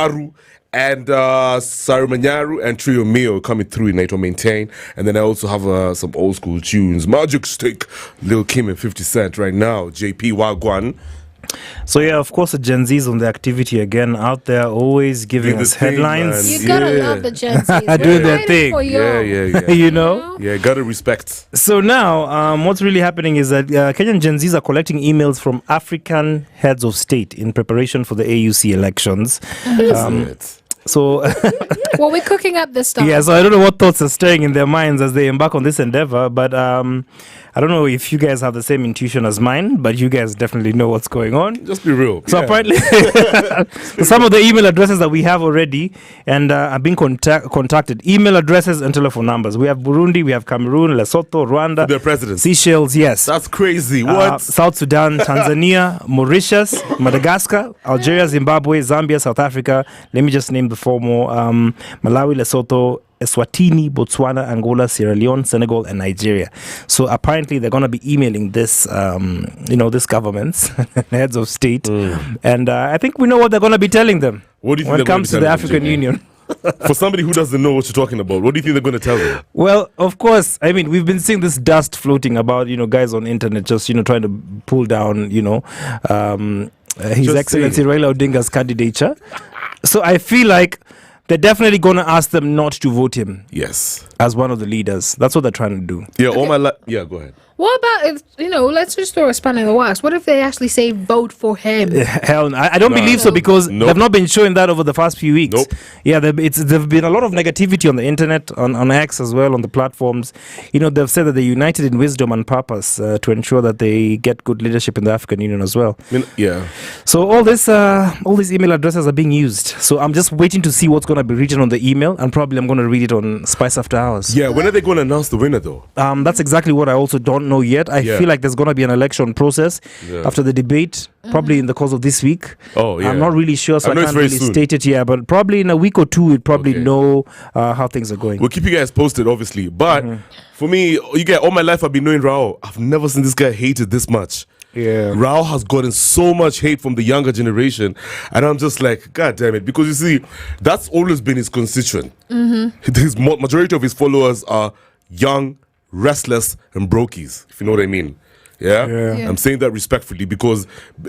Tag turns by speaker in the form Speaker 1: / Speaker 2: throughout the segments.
Speaker 1: Maru and Sarumanyaru and Trio Mio coming through in Naito Maintain. And then I also have some old school tunes. Magic Stick, Lil Kim and 50 Cent right now. JP Wagwan.
Speaker 2: So yeah, of course, the Gen Zs on the activity again out there, always giving us headlines.
Speaker 3: You gotta love the Gen Zs.
Speaker 2: Doing their thing.
Speaker 1: Yeah.
Speaker 2: You know?
Speaker 1: Yeah, gotta respect.
Speaker 2: So now, what's really happening is that Kenyan Gen Zs are collecting emails from African heads of state in preparation for the AUC elections. So,
Speaker 3: well, we're cooking up this stuff.
Speaker 2: Yeah, so I don't know what thoughts are stirring in their minds as they embark on this endeavor, but I don't know if you guys have the same intuition as mine, but you guys definitely know what's going on.
Speaker 1: Just be real.
Speaker 2: So apparently, some of the email addresses that we have already and are being contacted, email addresses and telephone numbers. We have Burundi, we have Cameroon, Lesotho, Rwanda,
Speaker 1: their presidents,
Speaker 2: Seychelles, yes.
Speaker 1: That's crazy. What?
Speaker 2: South Sudan, Tanzania, Mauritius, Madagascar, Algeria, Zimbabwe, Zambia, South Africa. Let me just name the four more. Malawi, Lesotho, Eswatini, Botswana, Angola, Sierra Leone, Senegal, and Nigeria. So apparently they're going to be emailing this, this governments, heads of state. And I think we know what they're going to be telling them
Speaker 1: what do you think
Speaker 2: when it comes to the African Union.
Speaker 1: For somebody who doesn't know what you're talking about, what do you think they're going to tell them?
Speaker 2: Well, of course, I mean, we've been seeing this dust floating about, guys on internet just, trying to pull down, His Excellency Raila Odinga's candidature. So I feel like they're definitely going to ask them not to vote him.
Speaker 1: Yes.
Speaker 2: As one of the leaders. That's what they're trying to do.
Speaker 1: Yeah, yeah, go ahead.
Speaker 3: What about if, let's just throw a span in the works. What if they actually say vote for him?
Speaker 2: Hell no. I don't believe so because they've not been showing that over the past few weeks.
Speaker 1: Nope.
Speaker 2: Yeah, there've been a lot of negativity on the internet, on X as well, on the platforms. They've said that they're united in wisdom and purpose to ensure that they get good leadership in the African Union as well.
Speaker 1: Yeah.
Speaker 2: So all these email addresses are being used. So I'm just waiting to see what's going to be written on the email, and probably I'm going to read it on Spice After Hours.
Speaker 1: Yeah, when are they going to announce the winner though?
Speaker 2: That's exactly what I also don't know yet. I feel like there's going to be an election process after the debate, probably in the course of this week.
Speaker 1: Oh, yeah.
Speaker 2: I'm not really sure, so I can't really state it here, but probably in a week or two, we'll probably know how things are going.
Speaker 1: We'll keep you guys posted, obviously. But for me, all my life I've been knowing Raul. I've never seen this guy hated this much.
Speaker 2: Yeah,
Speaker 1: Raul has gotten so much hate from the younger generation, and I'm just like, God damn it, because you see, that's always been his constituent. His majority of his followers are young, restless, and brokies, if you know what I mean. Yeah? I'm saying that respectfully because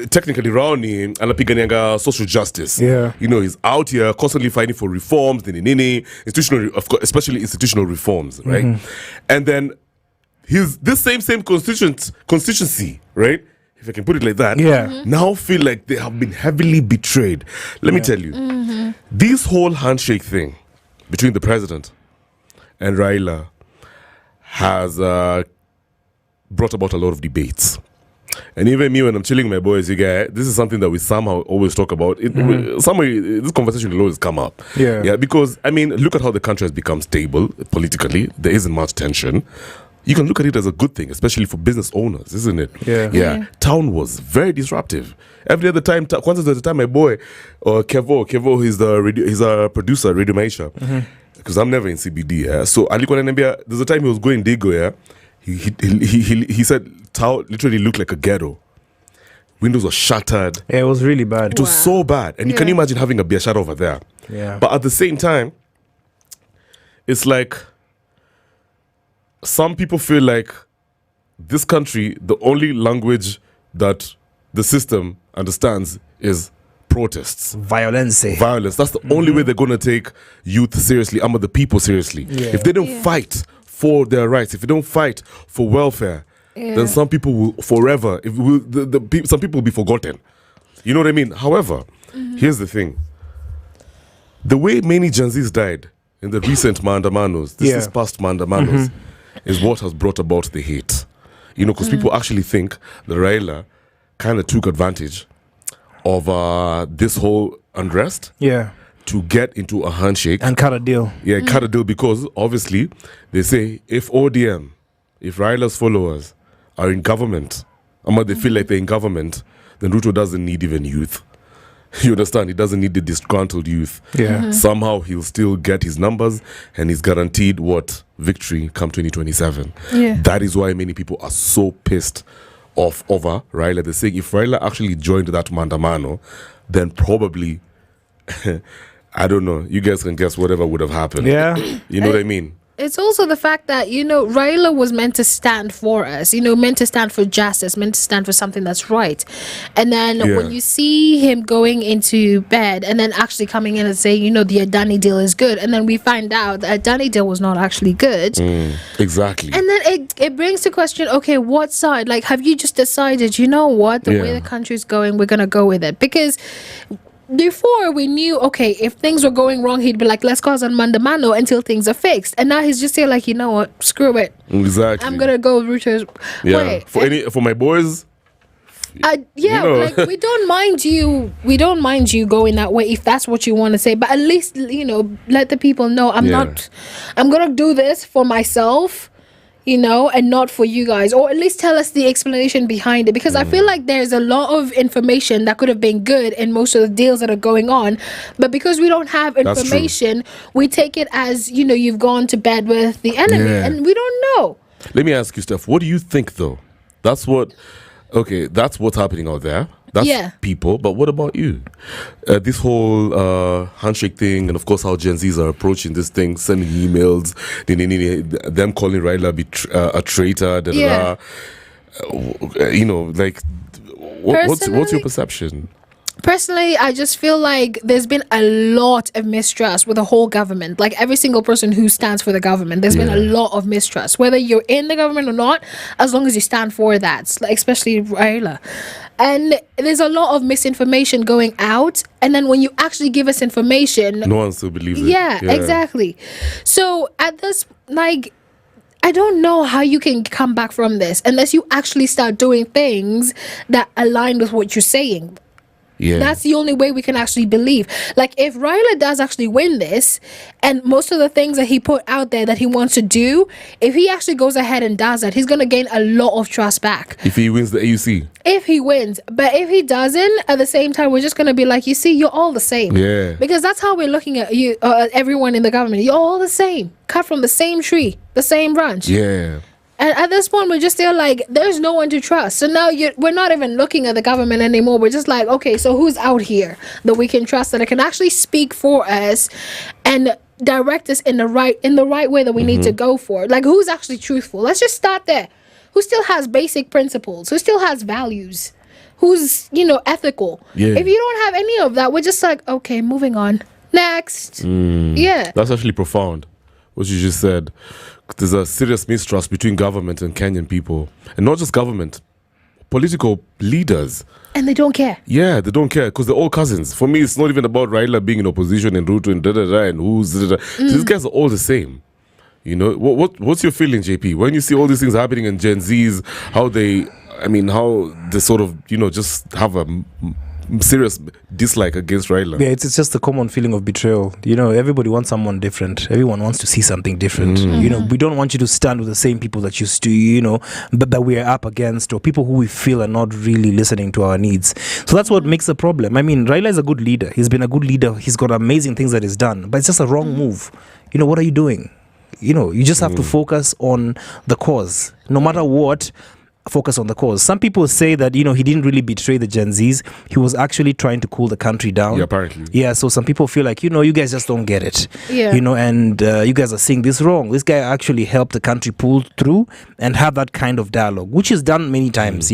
Speaker 1: technically Raoni anapiganianga social justice.
Speaker 2: Yeah.
Speaker 1: He's out here constantly fighting for reforms, especially institutional reforms, right? And then this same constituency, right? If I can put it like that, now feel like they have been heavily betrayed. Let me tell you, this whole handshake thing between the president and Raila has brought about a lot of debates. And even me, when I'm chilling with my boys, this is something that we somehow always talk about. Somewhere, this conversation will always come up. Yeah, because, look at how the country has become stable politically. There isn't much tension. You can look at it as a good thing, especially for business owners, isn't it? Yeah. Town was very disruptive. Every other time, once at the time, my boy, Kevo, he's a producer at Radio Maisha. Because I'm never in CBD. So there's a time he was going Digo. Yeah, he said town literally looked like a ghetto. Windows were shattered.
Speaker 2: Yeah, it was really bad.
Speaker 1: It was so bad, and you can imagine having a beer shut over there.
Speaker 2: Yeah.
Speaker 1: But at the same time, it's like some people feel like this country, the only language that the system understands is protests.
Speaker 2: Violence.
Speaker 1: That's the only way they're going to take youth seriously, the people seriously. If they don't fight for their rights, if they don't fight for welfare, then some people will forever, some people will be forgotten. You know what I mean? However, here's the thing. The way many Gen Zs died in the recent Maandamanos, this past Maandamanos, is what has brought about the hate. Because people actually think that Raila kind of took advantage of this whole unrest to get into a handshake.
Speaker 2: And cut a deal.
Speaker 1: Yeah, cut a deal because obviously they say if Raila's followers are in government, they feel like they're in government, then Ruto doesn't need even youth. You understand? He doesn't need the disgruntled youth.
Speaker 2: Yeah.
Speaker 1: Somehow he'll still get his numbers and he's guaranteed victory come 2027.
Speaker 3: Yeah.
Speaker 1: That is why many people are so pissed off over Raila. They're saying if Raila actually joined that Mandamano, then probably I don't know. You guys can guess whatever would have happened.
Speaker 2: Yeah.
Speaker 1: You know what I mean?
Speaker 3: It's also the fact that, Raila was meant to stand for us, meant to stand for justice, meant to stand for something that's right. And then when you see him going into bed and then actually coming in and saying, the Adani deal is good, and then we find out the Adani deal was not actually good.
Speaker 1: Exactly.
Speaker 3: And then it brings to question, okay, what side? Like, have you just decided, the way the country's going, we're going to go with it? Because before we knew, okay, if things were going wrong, he'd be like, let's cause an mandamano until things are fixed. And now he's just saying, like, you know what, screw it.
Speaker 1: Exactly.
Speaker 3: I'm gonna go Reuters.
Speaker 1: Yeah. For my boys.
Speaker 3: Like we don't mind you. We don't mind you going that way if that's what you want to say. But at least let the people know I'm gonna do this for myself. And not for you guys, or at least tell us the explanation behind it, because I feel like there's a lot of information that could have been good in most of the deals that are going on, but because we don't have information, we take it as you've gone to bed with the enemy, and we don't know.
Speaker 1: Let me ask you, Steph, what do you think though? That's what's happening out there. That's people, but what about you? This whole handshake thing, and of course how Gen Zs are approaching this thing, sending emails, them calling Raila a traitor, what's your perception?
Speaker 3: Personally, I just feel like there's been a lot of mistrust with the whole government. Like every single person who stands for the government, there's been a lot of mistrust. Whether you're in the government or not, as long as you stand for that, especially Raila. And there's a lot of misinformation going out. And then when you actually give us information,
Speaker 1: no one still believes it.
Speaker 3: Yeah, exactly. So at this, I don't know how you can come back from this unless you actually start doing things that align with what you're saying.
Speaker 1: Yeah.
Speaker 3: That's the only way we can actually believe. Like, if Raila does actually win this, and most of the things that he put out there that he wants to do, if he actually goes ahead and does that, he's going to gain a lot of trust back.
Speaker 1: If he wins the AUC.
Speaker 3: If he wins. But if he doesn't, at the same time, we're just going to be like, you see, you're all the same.
Speaker 1: Yeah.
Speaker 3: Because that's how we're looking at you, everyone in the government. You're all the same. Cut from the same tree, the same branch.
Speaker 1: Yeah.
Speaker 3: And at this point, we're just still like, there's no one to trust. So now we're not even looking at the government anymore. We're just like, okay, so who's out here that we can trust, that can actually speak for us and direct us in the right way that we need to go for? Like, who's actually truthful? Let's just start there. Who still has basic principles? Who still has values? Who's, ethical?
Speaker 1: Yeah.
Speaker 3: If you don't have any of that, we're just like, okay, moving on. Next. Yeah.
Speaker 1: That's actually profound, what you just said. There's a serious mistrust between government and Kenyan people. And not just government, political leaders.
Speaker 3: And they don't care.
Speaker 1: Yeah, they don't care because they're all cousins. For me, it's not even about Raila being in opposition and Ruto and and who's These guys are all the same. What's your feeling, JP? When you see all these things happening in Gen Zs, how they sort of, just have a serious dislike against Raila.
Speaker 2: Yeah, it's just a common feeling of betrayal. Everybody wants someone different. Everyone wants to see something different. We don't want you to stand with the same people that used to, that we are up against, or people who we feel are not really listening to our needs. So that's what makes the problem. I mean, Raila is a good leader. He's been a good leader. He's got amazing things that he's done, but it's just a wrong move. What are you doing? You just have to focus on the cause. No matter what, focus on the cause. Some people say that, he didn't really betray the Gen Zs. He was actually trying to cool the country down.
Speaker 1: Yeah, apparently.
Speaker 2: Yeah, so some people feel like, you guys just don't get it.
Speaker 3: Yeah.
Speaker 2: And you guys are seeing this wrong. This guy actually helped the country pull through and have that kind of dialogue, which is done many times,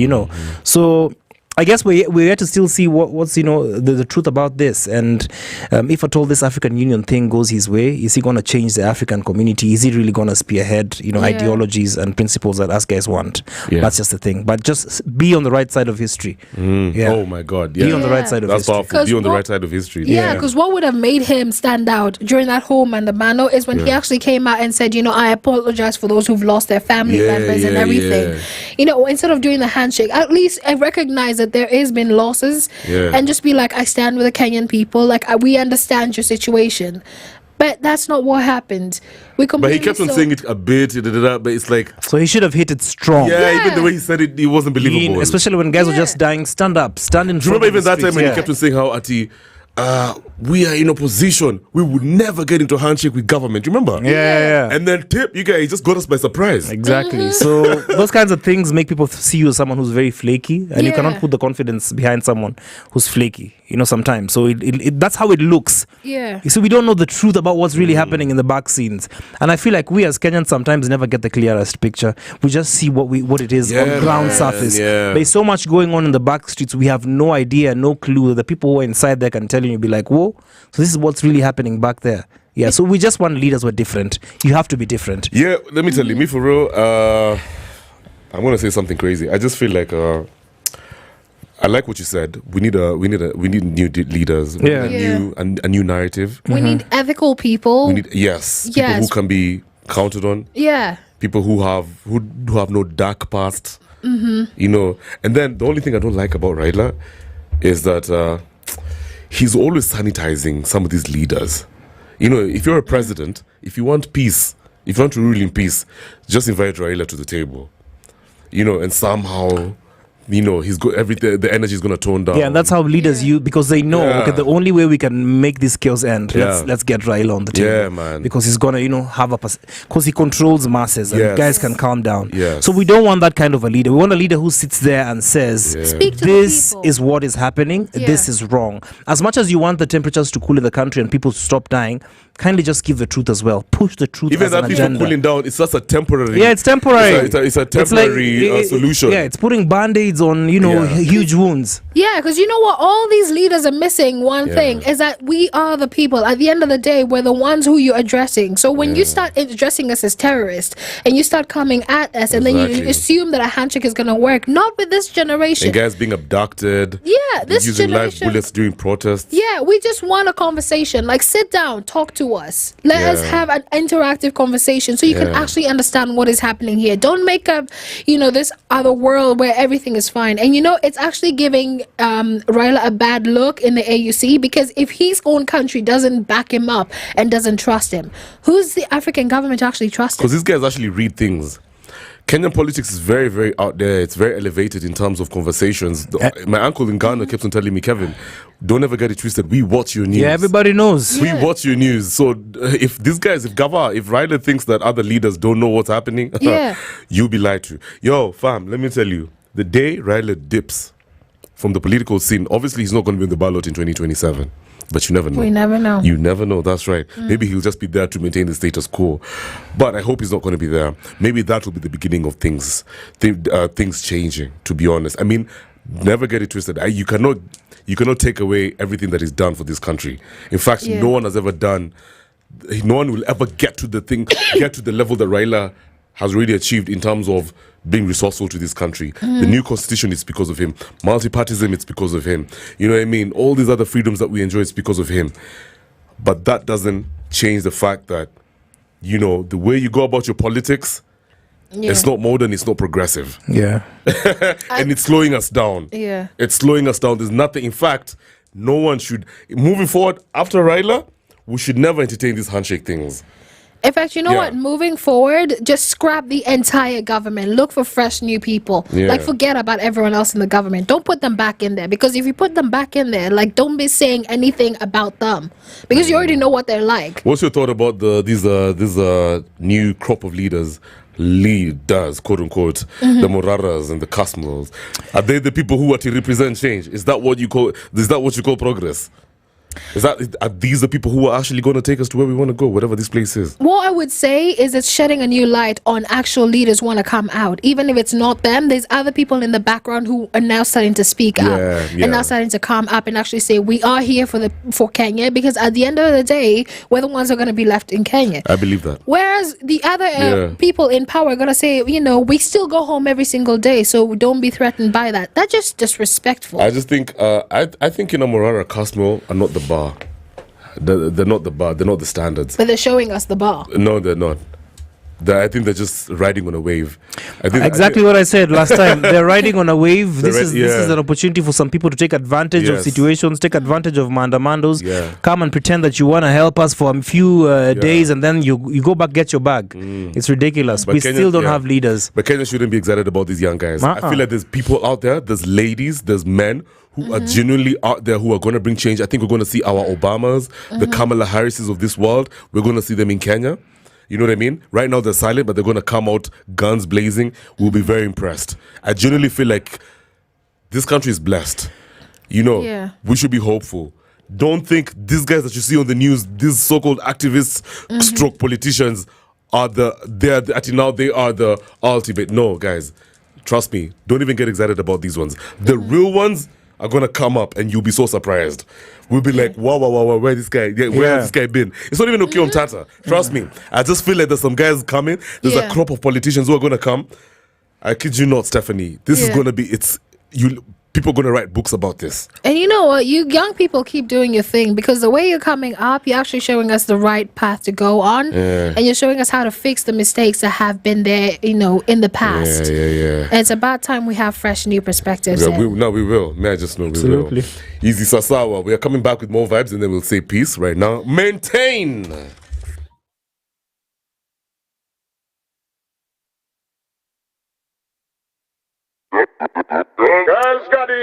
Speaker 2: So I guess we're yet to still see what's the truth about this, and if at all this African Union thing goes his way, is he going to change the African community? Is he really going to spearhead ideologies and principles that us guys want? Yeah. That's just the thing. But just be on the right side of history.
Speaker 1: Yeah. Oh my God! Yeah.
Speaker 2: Be on the right side of
Speaker 1: That's
Speaker 2: history.
Speaker 1: powerful. Be on the right side of history.
Speaker 3: Yeah, because what would have made him stand out during that whole mandamano is when he actually came out and said, I apologize for those who've lost their family members and everything. Instead of doing the handshake, at least I recognize that there has been losses, and just be like, I stand with the Kenyan people, like we understand your situation. But that's not what happened.
Speaker 1: But he kept on saying it a bit, but it's like,
Speaker 2: so he should have hit it strong.
Speaker 1: Yeah, even the way he said it wasn't believable.
Speaker 2: Especially when guys were just dying. Stand up, stand in front.
Speaker 1: Do you remember even that time when he kept on saying how Ati, we are in opposition. We would never get into a handshake with government. Remember?
Speaker 2: Yeah.
Speaker 1: And then you guys just got us by surprise.
Speaker 2: Exactly. So those kinds of things make people see you as someone who's very flaky, and you cannot put the confidence behind someone who's flaky. Sometimes. So that's how it looks.
Speaker 3: Yeah.
Speaker 2: So we don't know the truth about what's really happening in the back scenes, and I feel like we as Kenyans sometimes never get the clearest picture. We just see what it is on ground surface.
Speaker 1: Yeah.
Speaker 2: There's so much going on in the back streets. We have no idea, no clue. The people who are inside there can tell you, you'll be like, whoa. So this is what's really happening back there. Yeah. So we just want leaders who are different. You have to be different.
Speaker 1: Yeah. Let me tell you, me for real. I'm gonna say something crazy. I just feel like. I like what you said. We need new leaders. We need a new narrative.
Speaker 3: We need ethical people.
Speaker 1: We need people who can be counted on.
Speaker 3: Yeah.
Speaker 1: People who have no dark past. And then the only thing I don't like about Raila is that he's always sanitizing some of these leaders. If you're a president, if you want peace, if you want to rule in peace, just invite Raila to the table. And somehow. He's got everything. The energy is going to tone down.
Speaker 2: Yeah, and that's how leaders use, because they know okay, the only way we can make this chaos end. Let's get Raila on the table.
Speaker 1: Yeah, man.
Speaker 2: Because he's gonna, have because he controls masses and guys can calm down.
Speaker 1: Yes.
Speaker 2: So we don't want that kind of a leader. We want a leader who sits there and says,
Speaker 3: Speak to
Speaker 2: "This
Speaker 3: the people.
Speaker 2: is what is happening. This is wrong." As much as you want the temperatures to cool in the country and people to stop dying, kindly just give the truth as well. Push the truth.
Speaker 1: Even
Speaker 2: as
Speaker 1: that
Speaker 2: an
Speaker 1: people
Speaker 2: agenda.
Speaker 1: cooling down, it's just a temporary.
Speaker 2: Yeah, it's temporary.
Speaker 1: It's a temporary solution.
Speaker 2: Yeah, it's putting band-aids on, huge wounds.
Speaker 3: Yeah, because you know what? All these leaders are missing one thing, is that we are the people. At the end of the day, we're the ones who you're addressing. So when you start addressing us as terrorists and you start coming at us and then you assume that a handshake is going to work, not with this generation.
Speaker 1: And guys being abducted.
Speaker 3: Yeah, this
Speaker 1: using
Speaker 3: generation.
Speaker 1: live bullets during protests.
Speaker 3: Yeah, we just want a conversation. Like, sit down, talk to us. Let us have an interactive conversation so you can actually understand what is happening here. Don't make up, this other world where everything is fine. And it's actually giving Raila a bad look in the AUC, because if his own country doesn't back him up and doesn't trust him, who's the African government to actually trust him?
Speaker 1: Because these guys actually read things. Kenyan politics is very, very out there. It's very elevated in terms of conversations. My uncle in Ghana kept on telling me, Kevin, don't ever get it twisted. We watch your news.
Speaker 2: Yeah, everybody knows.
Speaker 1: We watch your news. So if Raila thinks that other leaders don't know what's happening, you'll be lied to. Yo, fam, let me tell you, the day Raila dips from the political scene, obviously he's not going to be in the ballot in 2027. But you never know.
Speaker 3: We never know.
Speaker 1: You never know. That's right. Maybe he'll just be there to maintain the status quo. But I hope he's not going to be there. Maybe that will be the beginning of things changing, to be honest. I mean, never get it twisted. You cannot take away everything that is done for this country. In fact, no one will ever get to the level that Raila has really achieved in terms of being resourceful to this country. The new constitution is because of him. Multipartyism, it's because of him. You know what I mean? All these other freedoms that we enjoy, it's because of him. But that doesn't change the fact that, the way you go about your politics, it's not modern, it's not progressive.
Speaker 2: Yeah.
Speaker 1: And it's slowing us down.
Speaker 3: Yeah.
Speaker 1: It's slowing us down. There's nothing. In fact, no one should. Moving forward, after Raila, we should never entertain these handshake things.
Speaker 3: In fact, you know what? Moving forward, just scrap the entire government. Look for fresh new people. Like, forget about everyone else in the government. Don't put them back in there. Because if you put them back in there, don't be saying anything about them. Because you already know what they're like.
Speaker 1: What's your thought about these new crop of leaders, quote unquote, the Moraras and the Kasmals? Are they the people who are to represent change? Is that what you call progress? Are these the people who are actually going to take us to where we want to go, whatever this place is?
Speaker 3: What I would say is it's shedding a new light on actual leaders want to come out. Even if it's not them, there's other people in the background who are now starting to speak up and now starting to come up and actually say, we are here for Kenya, because at the end of the day, we're the ones who are going to be left in Kenya.
Speaker 1: I believe that.
Speaker 3: Whereas the other people in power are going to say, we still go home every single day, so don't be threatened by that. That's just disrespectful.
Speaker 1: I just think, I think Morara Kasmo are not the bar. They're not the bar. They're not the standards.
Speaker 3: But they're showing us the bar.
Speaker 1: No, they're not. I think they're just riding on a wave.
Speaker 2: Exactly what I said last time. They're riding on a wave. This is an opportunity for some people to take advantage of situations, take advantage of mandamandos, come and pretend that you want to help us for a few days, and then you go back, get your bag. It's ridiculous. But we still don't have leaders.
Speaker 1: But Kenya shouldn't be excited about these young guys. I feel like there's people out there, there's ladies, there's men who are genuinely out there who are going to bring change. I think we're going to see our Obamas, the Kamala Harrises of this world. We're going to see them in Kenya. You know what I mean? Right now they're silent, but they're going to come out guns blazing. We'll be very impressed. I genuinely feel like this country is blessed. You know, we should be hopeful. Don't think these guys that you see on the news, these so-called activists, stroke politicians, they are the ultimate. No, guys, trust me. Don't even get excited about these ones. The real ones are going to come up and you'll be so surprised. We'll be like, wow, where this guy? Where has this guy been? It's not even okay on Tata. Trust me. I just feel like there's some guys coming. There's a crop of politicians who are going to come. I kid you not, Stephanie. This is going to be, people are going to write books about this.
Speaker 3: And you know what? You young people keep doing your thing, because the way you're coming up, you're actually showing us the right path to go on. And you're showing us how to fix the mistakes that have been there, in the past. And it's about time we have fresh new perspectives.
Speaker 1: We will. May I just know we will. Easy Sasawa. We are coming back with more vibes and then we'll say peace right now. Maintain.
Speaker 4: Girls got the